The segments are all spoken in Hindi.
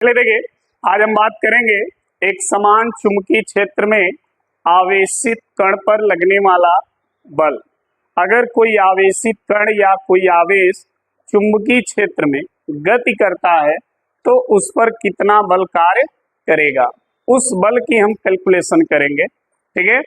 चलिए देखिए, आज हम बात करेंगे एक समान चुंबकीय क्षेत्र में आवेशित कण पर लगने वाला बल। अगर कोई आवेशित कण या कोई आवेश चुंबकीय क्षेत्र में गति करता है तो उस पर कितना बल कार्य करेगा, उस बल की हम कैलकुलेशन करेंगे। ठीक है,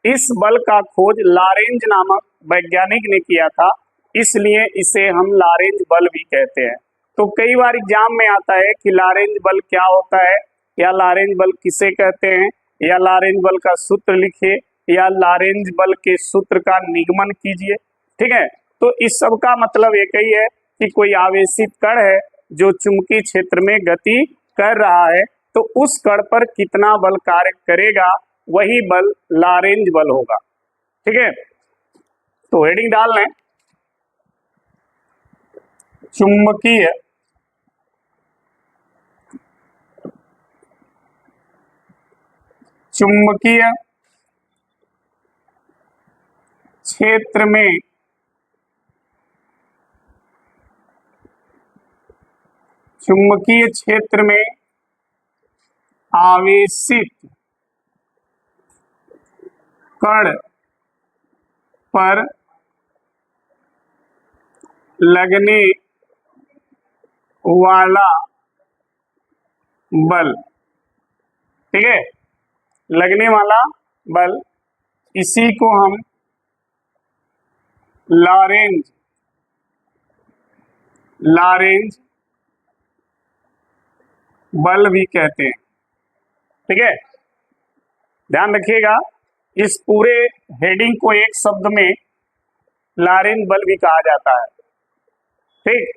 इस बल का खोज लॉरेंज नामक वैज्ञानिक ने किया था, इसलिए इसे हम लॉरेंज बल भी कहते हैं। तो कई बार एग्जाम में आता है कि लॉरेंज बल क्या होता है, या लॉरेंज बल किसे कहते हैं, या लॉरेंज बल का सूत्र लिखिए, या लॉरेंज बल के सूत्र का निगमन कीजिए। ठीक है, तो इस सब का मतलब एक ही है कि कोई आवेशित कण है जो चुंबकीय क्षेत्र में गति कर रहा है, तो उस कण पर कितना बल कार्य करेगा, वही बल लॉरेंज बल होगा। ठीक है, तो हेडिंग डाल लें, चुंबकीय क्षेत्र में आवेशित कण पर लगने वाला बल। ठीक है, लगने वाला बल, इसी को हम लॉरेंज बल भी कहते हैं। ठीक है, ध्यान रखिएगा, इस पूरे हेडिंग को एक शब्द में लॉरेंज बल भी कहा जाता है। ठीक,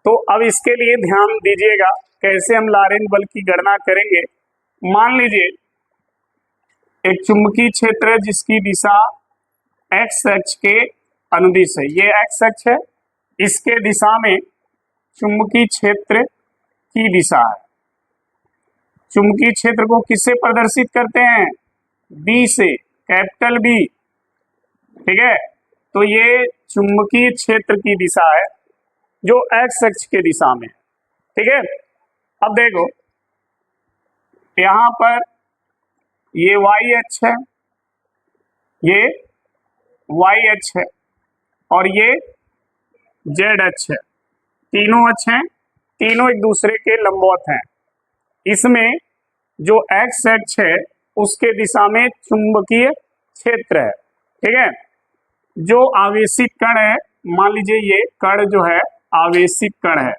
तो अब इसके लिए ध्यान दीजिएगा कैसे हम लॉरेंज बल की गणना करेंगे। मान लीजिए एक चुंबकीय क्षेत्र है जिसकी दिशा एक्स अक्ष के अनुदिश है, ये एक्स अक्ष है, इसके दिशा में चुंबकीय क्षेत्र की दिशा है। चुंबकीय क्षेत्र को किससे प्रदर्शित करते हैं? बी से, कैपिटल बी। ठीक है, तो ये चुंबकीय क्षेत्र की दिशा है जो एक्स अक्ष के दिशा में। ठीक है, अब देखो यहां पर ये वाई अक्ष है, ये वाई अक्ष है, और ये जेड अक्ष है। तीनों अक्ष हैं, तीनों एक दूसरे के लंबवत हैं। इसमें जो एक्स अक्ष है उसके दिशा में चुंबकीय क्षेत्र है। ठीक है, जो आवेशित कण है, मान लीजिए ये कण जो है आवेशित कण है।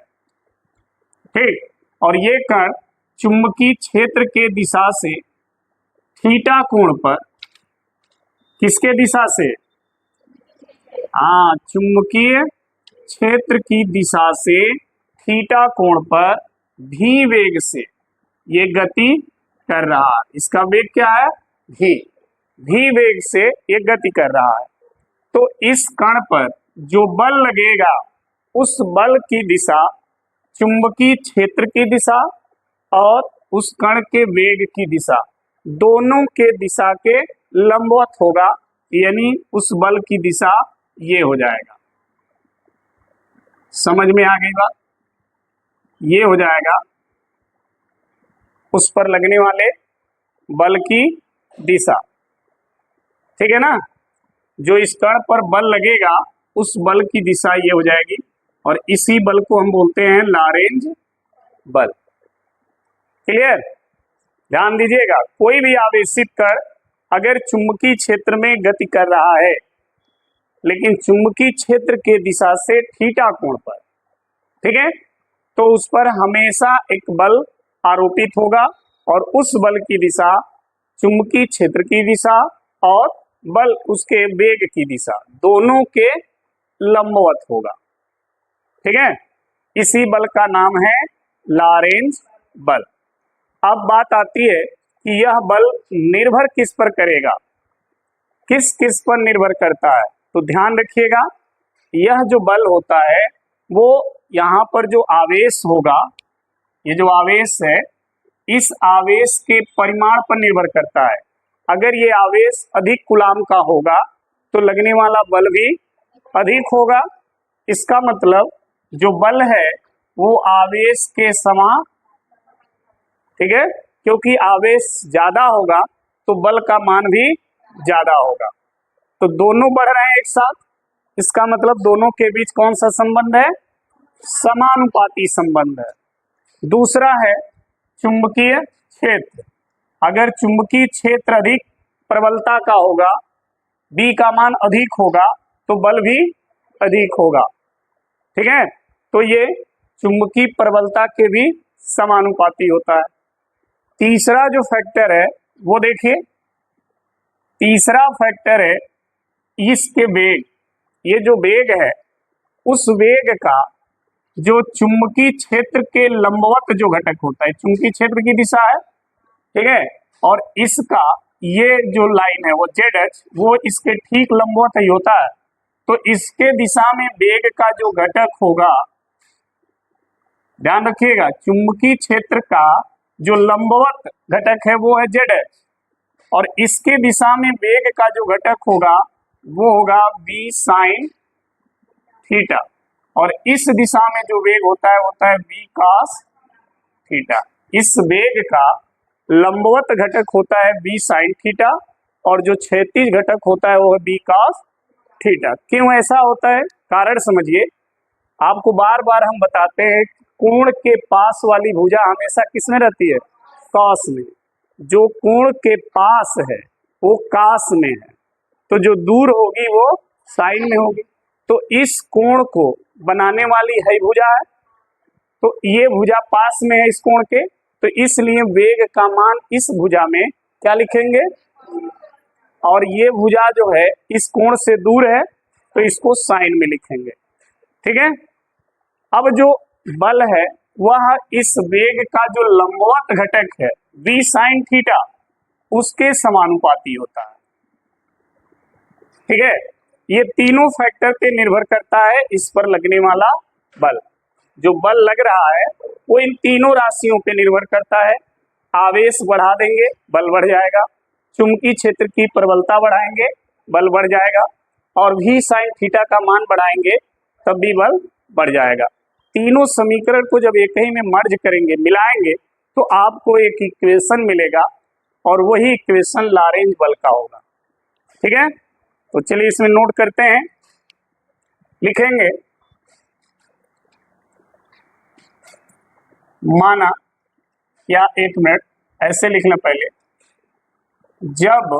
ठीक, और ये कण चुंबकीय क्षेत्र के दिशा से थीटा कोण पर, किसके दिशा से? हाँ, चुंबकीय क्षेत्र की दिशा से थीटा कोण पर भी वेग से ये गति कर रहा है। इसका वेग क्या है? भी वेग से ये गति कर रहा है। तो इस कण पर जो बल लगेगा, उस बल की दिशा चुंबकीय क्षेत्र की दिशा और उस कण के वेग की दिशा, दोनों के दिशा के लंबवत होगा, यानी उस बल की दिशा ये हो जाएगा। समझ में आ गई बात? ये हो जाएगा उस पर लगने वाले बल की दिशा। ठीक है ना, जो इस कण पर बल लगेगा उस बल की दिशा ये हो जाएगी, और इसी बल को हम बोलते हैं लॉरेंज बल। क्लियर? ध्यान दीजिएगा, कोई भी आवेशित कण अगर चुंबकीय क्षेत्र में गति कर रहा है, लेकिन चुंबकीय क्षेत्र के दिशा से थीटा कोण पर, ठीक है, तो उस पर हमेशा एक बल आरोपित होगा, और उस बल की दिशा चुंबकीय क्षेत्र की दिशा और बल उसके वेग की दिशा दोनों के लंबवत होगा। ठीक है, इसी बल का नाम है लॉरेंज बल। अब बात आती है कि यह बल निर्भर किस पर करेगा, किस किस पर निर्भर करता है। तो ध्यान रखिएगा, यह जो बल होता है वो यहाँ पर जो आवेश होगा, ये जो आवेश है, इस आवेश के परिमाण पर निर्भर करता है। अगर ये आवेश अधिक कूलाम का होगा तो लगने वाला बल भी अधिक होगा। इसका मतलब जो बल है वो आवेश के समानुपाती ठीक है, क्योंकि आवेश ज्यादा होगा तो बल का मान भी ज्यादा होगा। तो दोनों बढ़ रहे हैं एक साथ, इसका मतलब दोनों के बीच कौन सा संबंध है? समानुपाती संबंध है। दूसरा है चुंबकीय क्षेत्र। अगर चुंबकीय क्षेत्र अधिक प्रबलता का होगा, बी का मान अधिक होगा, तो बल भी अधिक होगा। ठीक है, तो ये चुंबकीय प्रबलता के भी समानुपाती होता है। तीसरा जो फैक्टर है वो देखिए, तीसरा फैक्टर है इसके वेग। ये जो वेग है, उस वेग का जो चुंबकीय क्षेत्र के लंबवत जो घटक होता है, चुंबकीय क्षेत्र की दिशा है, ठीक है, और इसका ये जो लाइन है वो जेड एच, वो इसके ठीक लंबवत ही होता है। तो इसके दिशा में वेग का जो घटक होगा, ध्यान रखिएगा, चुंबकीय क्षेत्र का जो लंबवत घटक है वो है जेड एच, और इसके दिशा में वेग का जो घटक होगा वो होगा v साइन थीटा, और इस दिशा में जो वेग होता है v cos थीटा। इस वेग का लंबवत घटक होता है v साइन थीटा, और जो क्षैतिज घटक होता है वो है v cos थीटा। क्यों ऐसा होता है, कारण समझिए। आपको बार बार हम बताते हैं, कोण के पास वाली भुजा हमेशा किसमें रहती है? कॉस में। जो कोण के पास है वो कास में है, तो जो दूर होगी वो साइन में होगी। तो इस कोण को बनाने वाली है भुजा है, तो ये भुजा पास में है इस कोण के, तो इसलिए वेग का मान इस भुजा में क्या लिखेंगे, और ये भुजा जो है इस कोण से दूर है तो इसको साइन में लिखेंगे। ठीक है, अब जो बल है वह इस वेग का जो लंबवत घटक है v साइन थीटा, उसके समानुपाती होता है। ठीक है, ये तीनों फैक्टर पे निर्भर करता है इस पर लगने वाला बल। जो बल लग रहा है वो इन तीनों राशियों पे निर्भर करता है। आवेश बढ़ा देंगे, बल बढ़ जाएगा। चुंबकीय क्षेत्र की प्रबलता बढ़ाएंगे, बल बढ़ जाएगा। और v साइन थीटा का मान बढ़ाएंगे, तब भी बल बढ़ जाएगा। तीनों समीकरण को जब एक ही में मर्ज करेंगे, मिलाएंगे, तो आपको एक इक्वेशन मिलेगा, और वही इक्वेशन लॉरेंज बल का होगा। ठीक है, तो चलिए इसमें नोट करते हैं, लिखेंगे। माना, या एक मिनट ऐसे लिखना पहले, जब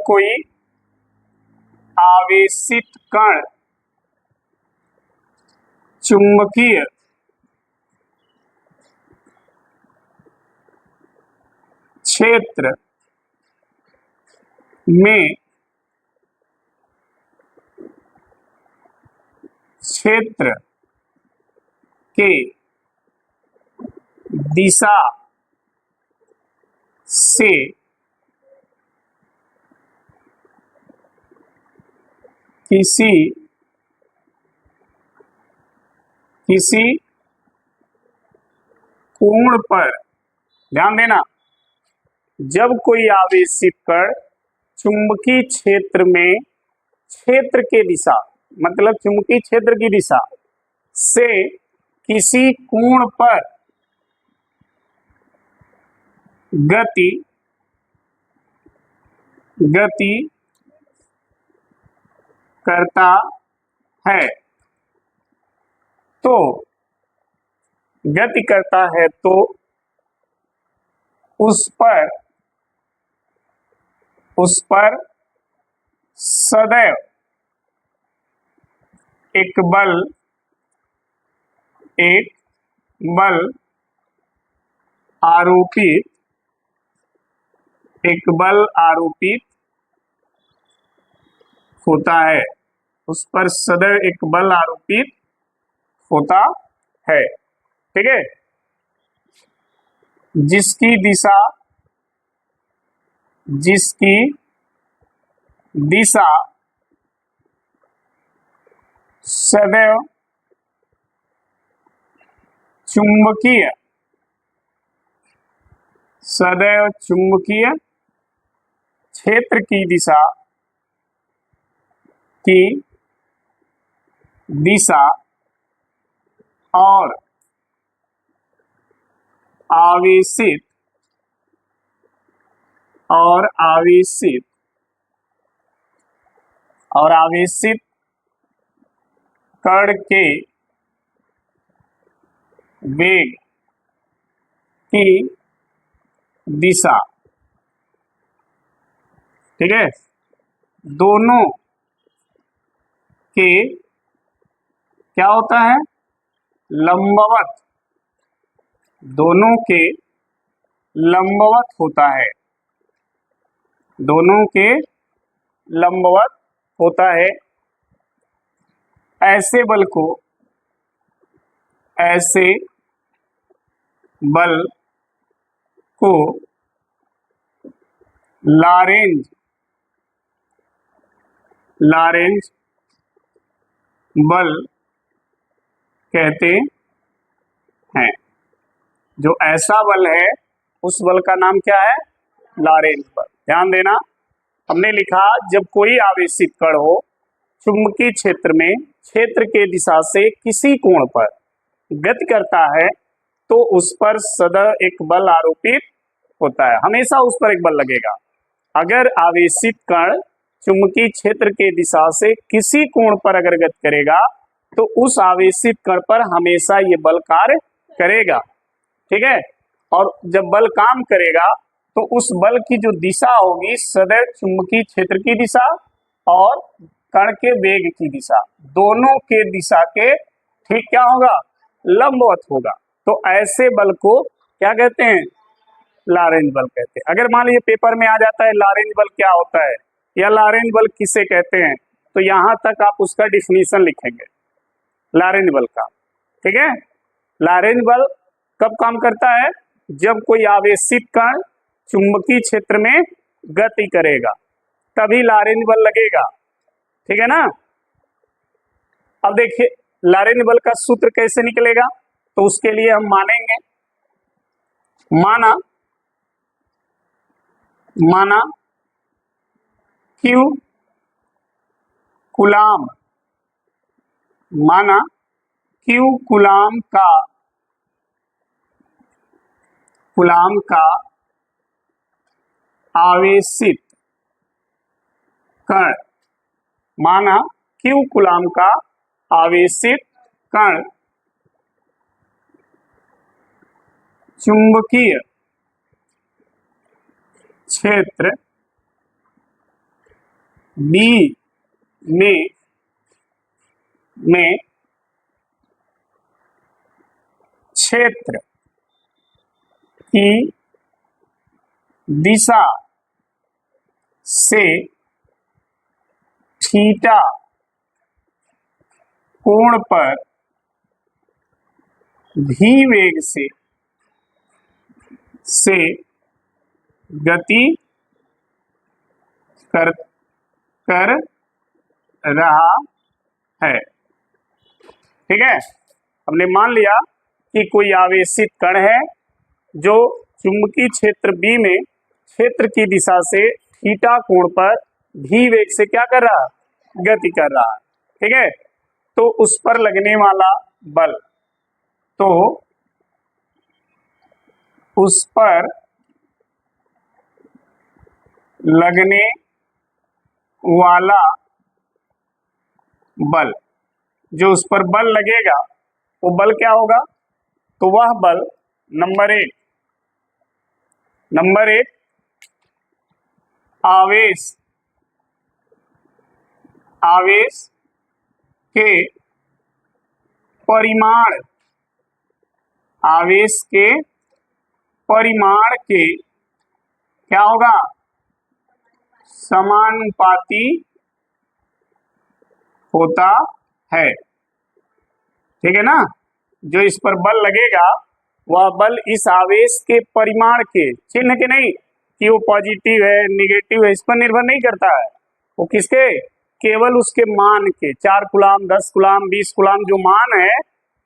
कोई आवेशित कण चुंबकीय क्षेत्र में क्षेत्र के दिशा से किसी कोण पर, ध्यान देना, जब कोई आवेशित कण चुंबकीय क्षेत्र में, क्षेत्र के दिशा मतलब चुंबकीय क्षेत्र की दिशा से किसी कोण पर गति करता है, तो गति करता है तो उस पर सदैव एक बल आरोपित होता है। उस पर सदैव एक बल आरोपित होता है। ठीक है, जिसकी दिशा सदैव चुंबकीय क्षेत्र की दिशा और आवेशित कण के वेग की दिशा, ठीक है, दोनों के क्या होता है, लंबवत, दोनों के लंबवत होता है, दोनों के लंबवत होता है। ऐसे बल को लॉरेंज बल कहते हैं। जो ऐसा बल है उस बल का नाम क्या है, लॉरेंज बल। ध्यान देना, हमने लिखा जब कोई आवेशित कण हो चुंबकीय क्षेत्र में क्षेत्र के दिशा से किसी कोण पर गति करता है तो उस पर सदैव एक बल आरोपित होता है, हमेशा उस पर एक बल लगेगा। अगर आवेशित कण चुंबकीय क्षेत्र के दिशा से किसी कोण पर अगर गति करेगा तो उस आवेशित कण पर हमेशा ये बल कार्य करेगा, ठीक है। और जब बल काम करेगा तो उस बल की जो दिशा होगी सदैव चुंबकीय क्षेत्र की दिशा और कण के वेग की दिशा, दोनों के दिशा के ठीक क्या होगा, लंबवत होगा। तो ऐसे बल को क्या कहते हैं, लॉरेंज बल कहते हैं। अगर मान लीजिए पेपर में आ जाता है लॉरेंज बल क्या होता है या लॉरेंज बल किसे कहते हैं, तो यहां तक आप उसका डिफिनीशन लिखेंगे लॉरेंज बल का, ठीक है। लॉरेंज बल कब काम करता है, जब कोई आवेशित कण चुंबकीय क्षेत्र में गति करेगा तभी लॉरेंज बल लगेगा, ठीक है ना। अब देखिए लॉरेंज बल का सूत्र कैसे निकलेगा, तो उसके लिए हम मानेंगे, माना Q कूलाम, माना Q कूलाम का आवेशित कण, माना Q कूलाम का आवेशित कण चुंबकीय क्षेत्र B में क्षेत्र की दिशा से थीटा कोण पर भी वेग से गति कर रहा है, ठीक है। हमने मान लिया कि कोई आवेशित कण है जो चुंबकीय क्षेत्र B में क्षेत्र की दिशा से थीटा कोण पर भी वेग से क्या कर रहा है, गति कर रहा है, ठीक है। तो उस पर लगने वाला बल, तो उस पर लगने वाला बल, जो उस पर बल लगेगा वो बल क्या होगा, तो वह बल नंबर एक आवेश के परिमाण, आवेश के परिमाण के क्या होगा, समानुपाती होता है, ठीक है ना। जो इस पर बल लगेगा वह बल इस आवेश के परिमाण के, चिन्ह के नहीं कि वो पॉजिटिव है निगेटिव है, इस पर निर्भर नहीं करता है, वो किसके, केवल उसके मान के, 4 कूलाम 10 कूलाम 20 कूलाम जो मान है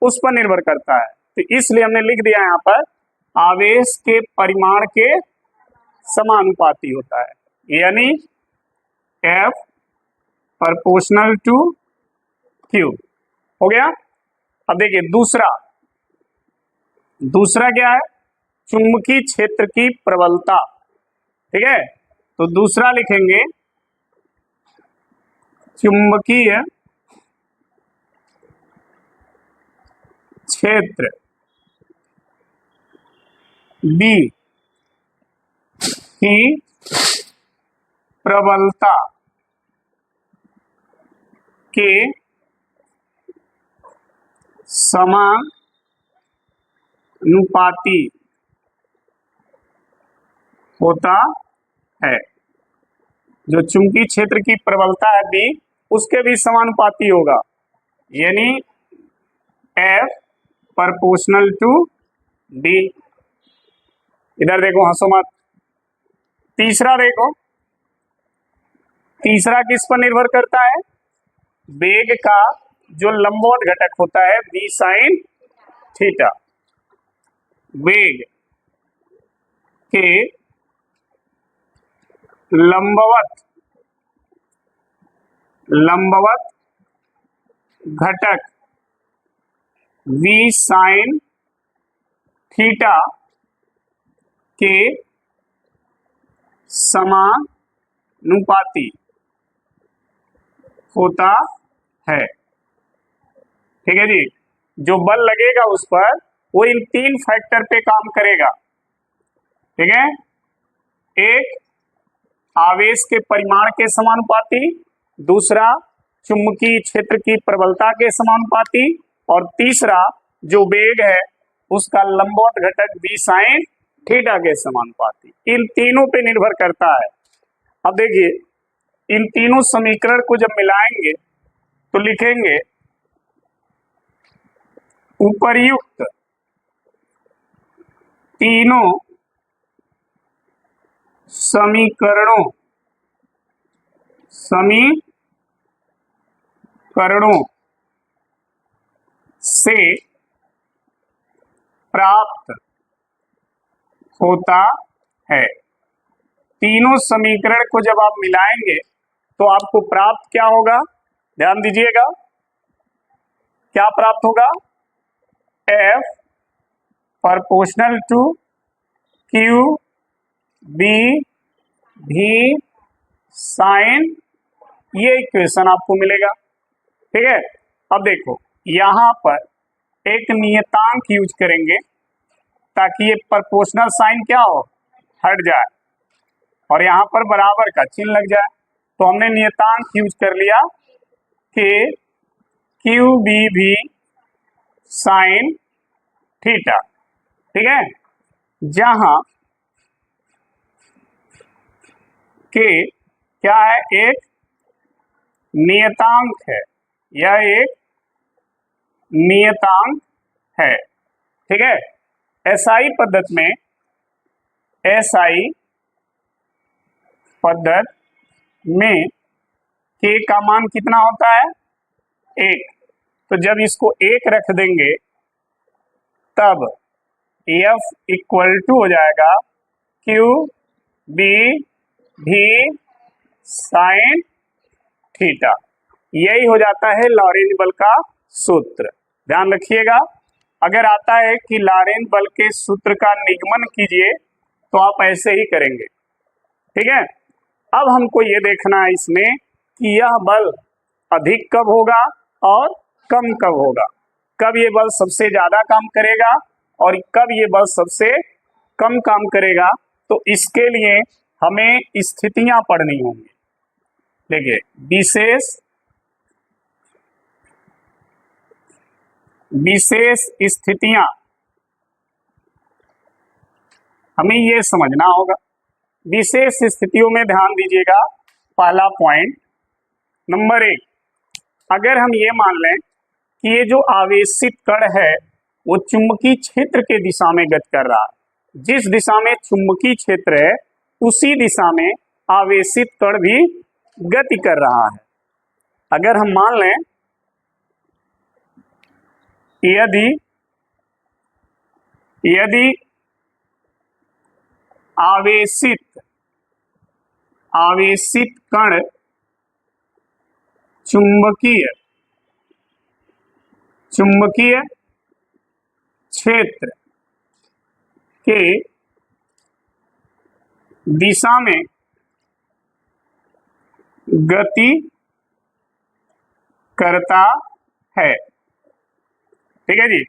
उस पर निर्भर करता है। तो इसलिए हमने लिख दिया यहाँ पर आवेश के परिमाण के समानुपाती होता है, यानी F प्रोपोर्शनल टू Q। हो गया। अब देखिए दूसरा क्या है, चुंबकीय क्षेत्र की प्रबलता। ठीक है, तो दूसरा लिखेंगे चुंबकीय क्षेत्र B की प्रबलता के समानुपाती होता है। जो चुंबकीय क्षेत्र की प्रबलता है B, उसके भी समानुपाती होगा, यानी F प्रोपोर्शनल टू D। इधर देखो, हंसो मत। तीसरा देखो, तीसरा किस पर निर्भर करता है, वेग का जो लंबवत घटक होता है V साइन थीटा। वेग के लंबवत घटक V साइन थीटा के समानुपाती होता है। ठीक है जी, जो बल लगेगा उस पर वो इन 3 फैक्टर पे काम करेगा। ठीक है, एक आवेश के परिमाण के समानुपाती, दूसरा चुंबकीय क्षेत्र की प्रबलता के समानुपाती, और तीसरा जो वेग है उसका लंबवत घटक V साइन थीटा के समानुपाती। इन तीनों पे निर्भर करता है। अब देखिए, इन तीनों समीकरण को जब मिलाएंगे तो लिखेंगे उपर्युक्त तीनों समीकरणों से प्राप्त होता है। तीनों समीकरण को जब आप मिलाएंगे तो आपको प्राप्त क्या होगा, ध्यान दीजिएगा, क्या प्राप्त होगा, F proportional to Q B V sine, ये इक्वेशन आपको मिलेगा। ठीक है, अब देखो यहां पर एक नियतांक यूज करेंगे ताकि ये प्रोपोर्शनल साइन क्या हो, हट जाए, और यहां पर बराबर का चिन्ह लग जाए। तो हमने नियतांक यूज कर लिया कि Q B V sine theta. ठीक है, जहां के क्या है, एक नियतांक है, यह एक नियतांक है। ठीक है, एसआई पद्धति में के का मान कितना होता है, 1। तो जब इसको 1 रख देंगे तब F इक्वल टू हो जाएगा Q B V sine theta. यही हो जाता है लॉरेंज बल का सूत्र। ध्यान रखिएगा, अगर आता है कि लॉरेंज बल के सूत्र का निगमन कीजिए तो आप ऐसे ही करेंगे। ठीक है, अब हमको ये देखना है इसमें कि यह बल अधिक कब होगा और कम कब होगा, कब ये बल सबसे ज्यादा काम करेगा और कब ये बल सबसे कम काम करेगा। तो इसके लिए हमें स्थितियां पढ़नी होंगी। देखिए, विशेष स्थितियां हमें ये समझना होगा। विशेष स्थितियों में ध्यान दीजिएगा, पहला पॉइंट नंबर 1, अगर हम ये मान लें कि ये जो आवेशित कण है वो चुंबकीय क्षेत्र के दिशा में गति कर रहा है, जिस दिशा में चुंबकीय क्षेत्र है उसी दिशा में आवेशित कण भी गति कर रहा है। अगर हम मान लें यदि आवेशित आवेशित कण चुंबकीय चुंबकीय क्षेत्र के दिशा में गति करता है। ठीक है जी।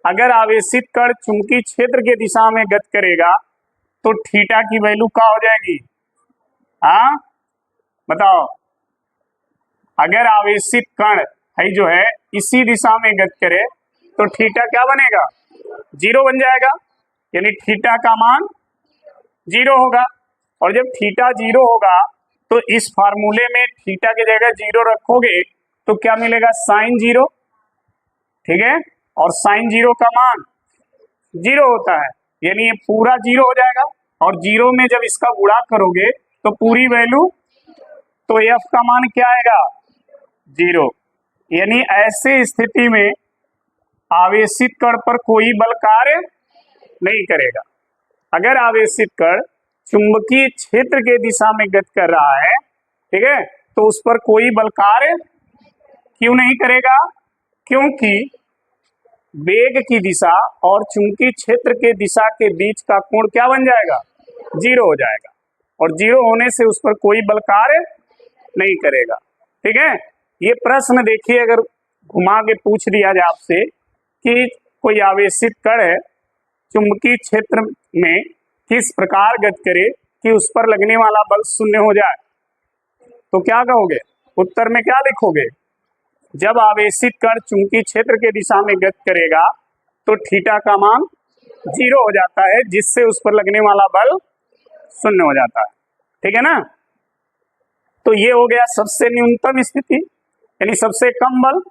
अगर आवेशित कण चुंबकीय क्षेत्र के दिशा में गति करेगा तो थीटा की वैल्यू क्या हो जाएगी? हाँ बताओ। अगर आवेशित कण है जो है इसी दिशा में गति करे तो थीटा क्या बनेगा? 0 बन जाएगा, यानी थीटा का मान 0 होगा। और जब थीटा 0 होगा तो इस फार्मूले में थीटा की जगह 0 रखोगे तो क्या मिलेगा? साइन 0। ठीक है, और साइन 0 का मान 0 होता है, यानी ये पूरा 0 हो जाएगा। और 0 में जब इसका गुणा करोगे तो पूरी वैल्यू, तो एफ का मान क्या आएगा? 0। यानी ऐसे स्थिति में आवेशित कण पर कोई बल कार्य नहीं करेगा। अगर आवेशित कण चुंबकीय क्षेत्र के दिशा में गति कर रहा है, ठीक है, तो उस पर कोई बल कार्य क्यों नहीं करेगा? क्योंकि वेग की दिशा और चुंबकीय क्षेत्र के दिशा के बीच का कोण क्या बन जाएगा? 0 हो जाएगा। और 0 होने से उस पर कोई बल कार्य नहीं करेगा। ठीक है, ये प्रश्न देखिए, अगर घुमा के पूछ दिया जाए आपसे कि कोई आवेशित कण है चुंबकीय क्षेत्र में किस प्रकार गति करे कि उस पर लगने वाला बल 0 हो जाए, तो क्या कहोगे? उत्तर में क्या लिखोगे? जब आवेशित कण चुंबकीय क्षेत्र के दिशा में गति करेगा तो थीटा का मान 0 हो जाता है, जिससे उस पर लगने वाला बल 0 हो जाता है। ठीक है ना? तो ये हो गया सबसे न्यूनतम स्थिति, यानी सबसे कम बल।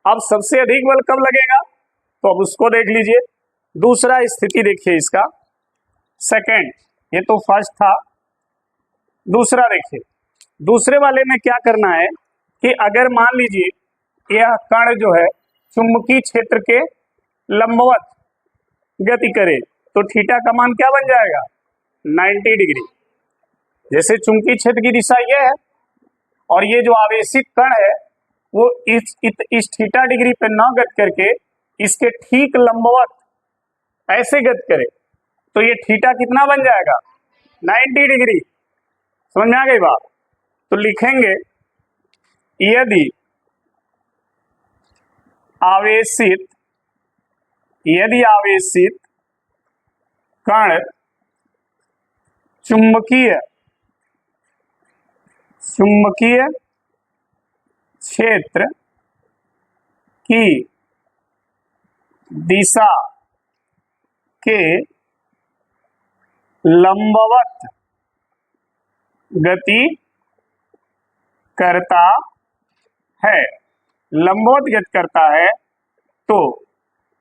अब सबसे अधिक बल कब लगेगा, तो अब उसको देख लीजिए। दूसरा स्थिति देखिए इसका, सेकंड, ये तो फर्स्ट था। दूसरा देखिए, दूसरे वाले में क्या करना है कि अगर मान लीजिए यह कण जो है चुंबकीय क्षेत्र के लंबवत गति करे तो थीटा का मान क्या बन जाएगा? 90 डिग्री। जैसे चुंबकीय क्षेत्र की दिशा ये है और ये जो आवेशित कण है वो इस थीटा डिग्री पे न गति करके इसके ठीक लंबवत ऐसे गति करे तो ये थीटा कितना बन जाएगा? 90 डिग्री। समझ में आ गई बात? तो लिखेंगे यदि आवेशित कण चुंबकीय क्षेत्र की दिशा के लंबवत गति करता है, लंबवत गति करता है, तो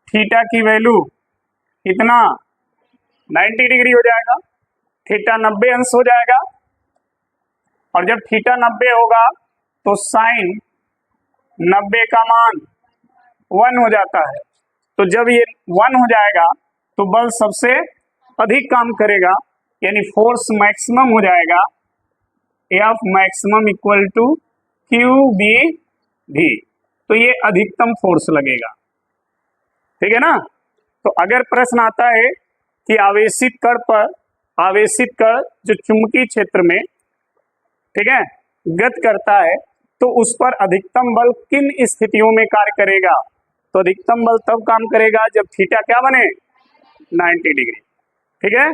थीटा की वैल्यू कितना? 90 डिग्री हो जाएगा। थीटा 90 अंश हो जाएगा। और जब थीटा 90 होगा तो साइन 90 का मान 1 हो जाता है। तो जब ये 1 हो जाएगा तो बल सबसे अधिक काम करेगा, यानी फोर्स मैक्सिमम हो जाएगा। F maximum equal to Q B भी, तो ये अधिकतम फोर्स लगेगा। ठीक है ना? तो अगर प्रश्न आता है कि आवेशित कण जो चुंबकीय क्षेत्र में, ठीक है, गति करता है तो उस पर अधिकतम बल किन स्थितियों में कार्य करेगा? तो अधिकतम बल तब काम करेगा जब थीटा क्या बने? 90 डिग्री। ठीक है,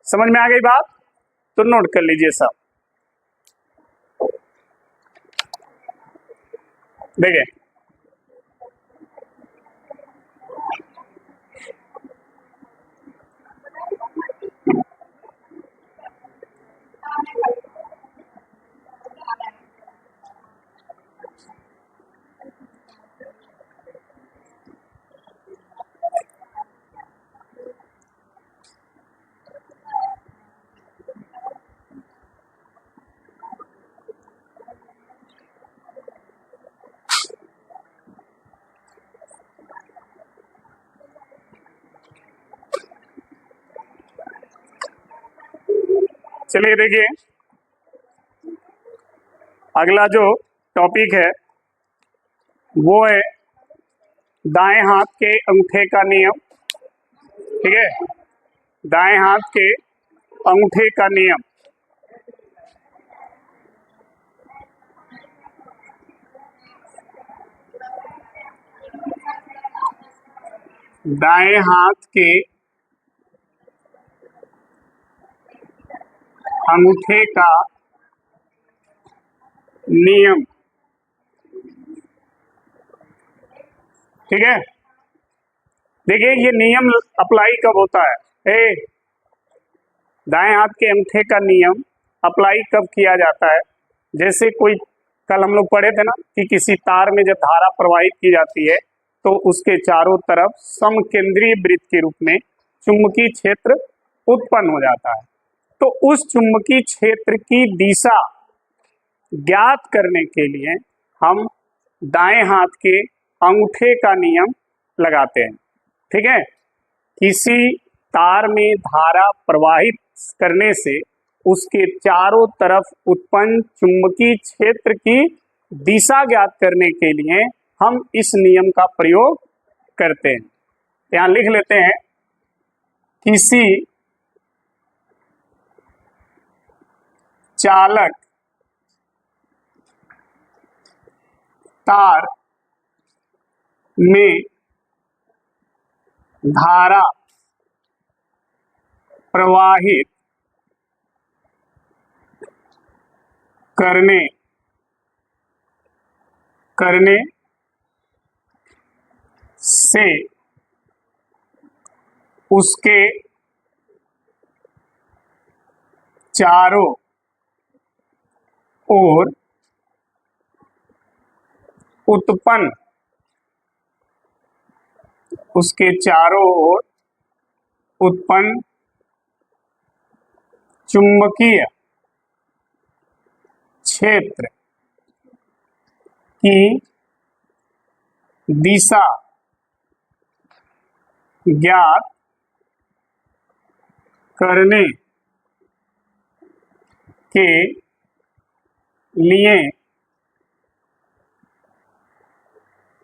समझ में आ गई बात? तो नोट कर लीजिए सब। देखिए चलिए देखिए, अगला जो टॉपिक है वो है दाएं हाथ के अंगूठे का नियम। ठीक है, दाएं हाथ के अंगूठे का नियम। दाएं हाथ के अंगूठे का नियम। ठीक है, देखिए ये नियम अप्लाई कब होता है? दाएं हाथ के अंगूठे का नियम अप्लाई कब किया जाता है? जैसे कोई, कल हम लोग पढ़े थे ना कि किसी तार में जब धारा प्रवाहित की जाती है तो उसके चारों तरफ समकेंद्रीय वृत्त के रूप में चुंबकीय क्षेत्र उत्पन्न हो जाता है। तो उस चुंबकीय क्षेत्र की दिशा ज्ञात करने के लिए हम दाएं हाथ के अंगूठे का नियम लगाते हैं। ठीक है, किसी तार में धारा प्रवाहित करने से उसके चारों तरफ उत्पन्न चुंबकीय क्षेत्र की दिशा ज्ञात करने के लिए हम इस नियम का प्रयोग करते हैं। यहां लिख लेते हैं, किसी चालक तार में धारा प्रवाहित करने से उसके चारों ओर उत्पन्न चुंबकीय क्षेत्र की दिशा ज्ञात करने के लिए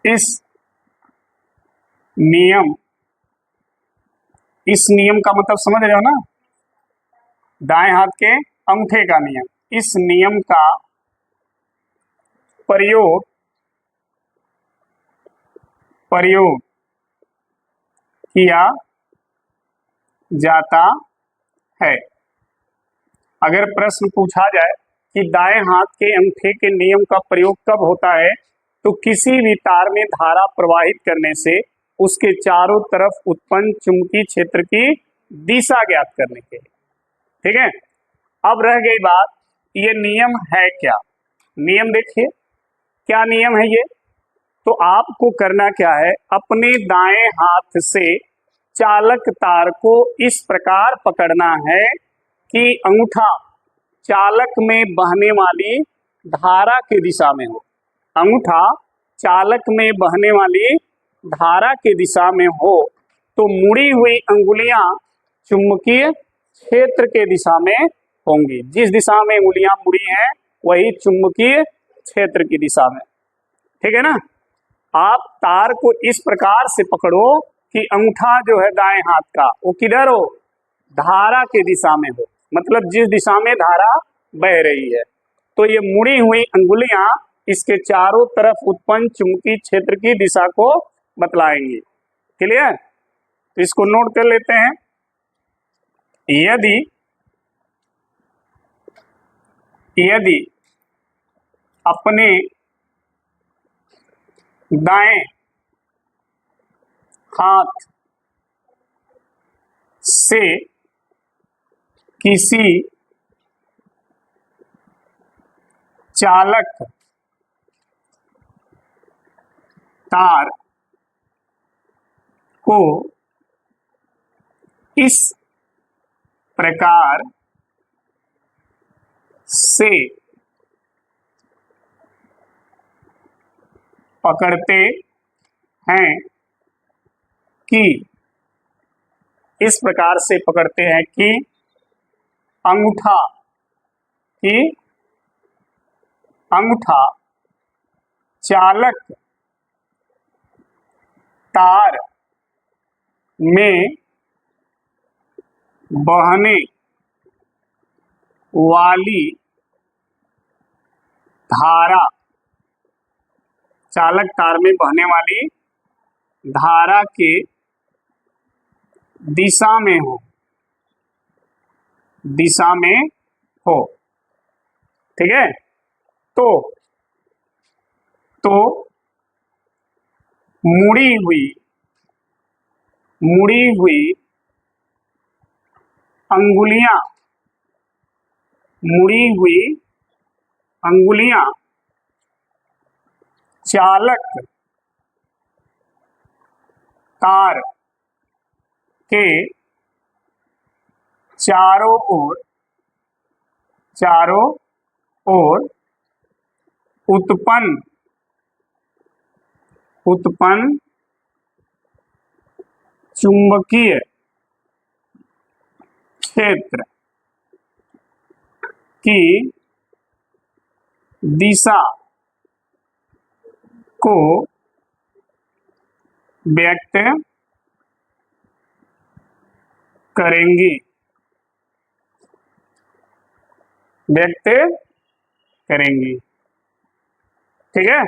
इस नियम का मतलब समझ रहे हो ना? दाएं हाथ के अंगूठे का नियम, इस नियम का प्रयोग किया जाता है। अगर प्रश्न पूछा जाए कि दाएं हाथ के अंगूठे के नियम का प्रयोग कब होता है, तो किसी भी तार में धारा प्रवाहित करने से उसके चारों तरफ उत्पन्न चुंबकीय क्षेत्र की दिशा ज्ञात करने के लिए। ठीक है, अब रह गई बात, ये नियम है क्या? नियम देखिए, क्या नियम है ये? तो आपको करना क्या है, अपने दाएं हाथ से चालक तार को इस प्रकार पकड़ना है कि अंगूठा चालक में बहने वाली धारा की दिशा में हो। अंगूठा चालक में बहने वाली धारा की दिशा में हो तो मुड़ी हुई अंगुलियां चुंबकीय क्षेत्र के दिशा में होंगी। जिस दिशा में अंगुलियां मुड़ी हैं वही चुंबकीय क्षेत्र की दिशा में। ठीक है ना? आप तार को इस प्रकार से पकड़ो कि अंगूठा जो है दाएं हाथ का वो किधर हो? धारा की दिशा में हो, मतलब जिस दिशा में धारा बह रही है। तो ये मुड़ी हुई अंगुलियां इसके चारों तरफ उत्पन्न चुंबकीय क्षेत्र की दिशा को बतलाएंगी। क्लियर? तो इसको नोट कर लेते हैं। यदि अपने दाएं हाथ से किसी चालक तार को इस प्रकार से पकड़ते हैं कि अंगूठा अंगूठा चालक तार में बहने वाली धारा, चालक तार में बहने वाली धारा के दिशा में हो, दिशा में हो। ठीक है, तो मुड़ी हुई अंगुलियां, मुड़ी हुई अंगुलियां चालक तार के चारों ओर उत्पन्न चुंबकीय क्षेत्र की दिशा को व्यक्त करेंगी, ठीक है।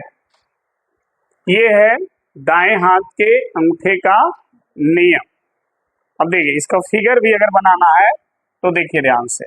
ये है दाएं हाथ के अंगूठे का नियम। अब देखिए, इसका फिगर भी अगर बनाना है तो देखिए ध्यान से।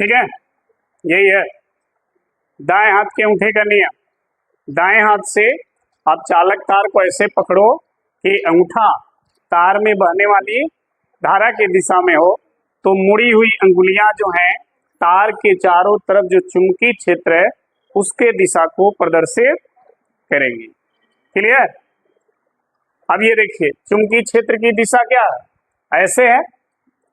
ठीक है, यही है दाएं हाथ के अंगूठे का नियम। दाएं हाथ से आप चालक तार को ऐसे पकड़ो कि अंगूठा तार में बहने वाली धारा की दिशा में हो, तो मुड़ी हुई अंगुलियां जो हैं तार के चारों तरफ जो चुंबकीय क्षेत्र है उसके दिशा को प्रदर्शित करेंगी। क्लियर? अब ये देखिए, चुंबकीय क्षेत्र की दिशा क्या है? ऐसे है,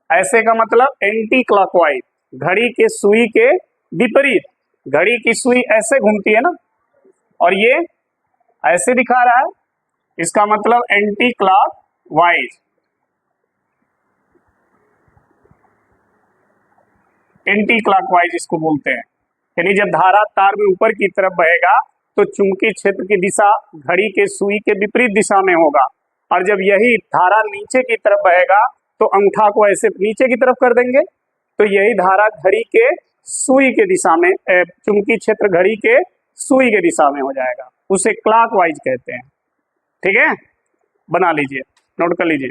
ऐसे का मतलब एंटी क्लॉकवाइज, घड़ी के सुई के विपरीत। घड़ी की सुई ऐसे घूमती है ना, और ये ऐसे दिखा रहा है, इसका मतलब एंटी क्लॉकवाइज। एंटी क्लॉकवाइज इसको बोलते हैं। यानी जब धारा तार में ऊपर की तरफ बहेगा तो चुंबकीय क्षेत्र की दिशा घड़ी के सुई के विपरीत दिशा में होगा, और जब यही धारा नीचे की तरफ बहेगा तो अंगूठा को ऐसे नीचे की तरफ कर देंगे, तो यही धारा घड़ी के सुई के दिशा में, चुंबकीय क्षेत्र घड़ी के सुई के दिशा में हो जाएगा, उसे क्लॉकवाइज कहते हैं। ठीक है, बना लीजिए, नोट कर लीजिए।